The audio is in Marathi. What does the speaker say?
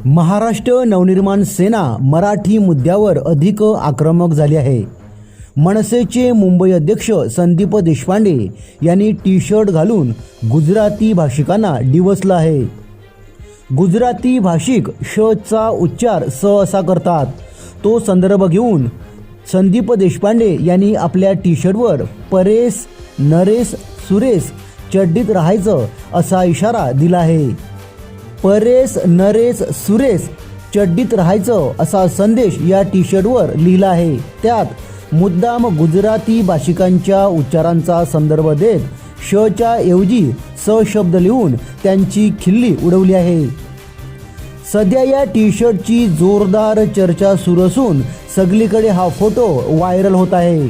महाराष्ट्र नवनिर्माण सेना मराठी मुद्द्यावर अधिक आक्रमक झाली आहे। मनसेचे मुंबई अध्यक्ष संदीप देशपांडे यांनी टी शर्ट घालून गुजराती भाषिकांना डिवचलं आहे। गुजराती भाषिक श चा उच्चार स असा करतात। तो संदर्भ घेऊन संदीप देशपांडे यांनी आपल्या टी शर्टवर परेश नरेश सुरेश चड्डीत राहायचं असा इशारा दिला आहे। परेश नरेश सुरेश चड्डीत राहायचं असा संदेश या टी शर्टवर लिहिला आहे। त्यात मुद्दाम गुजराती भाषिकांच्या उच्चारांचा संदर्भ देत श च्या ऐवजी स शब्द लिहून त्यांची खिल्ली उडवली आहे। सध्या या टी शर्टची जोरदार चर्चा सुरू असून सगळीकडे हा फोटो व्हायरल होत आहे।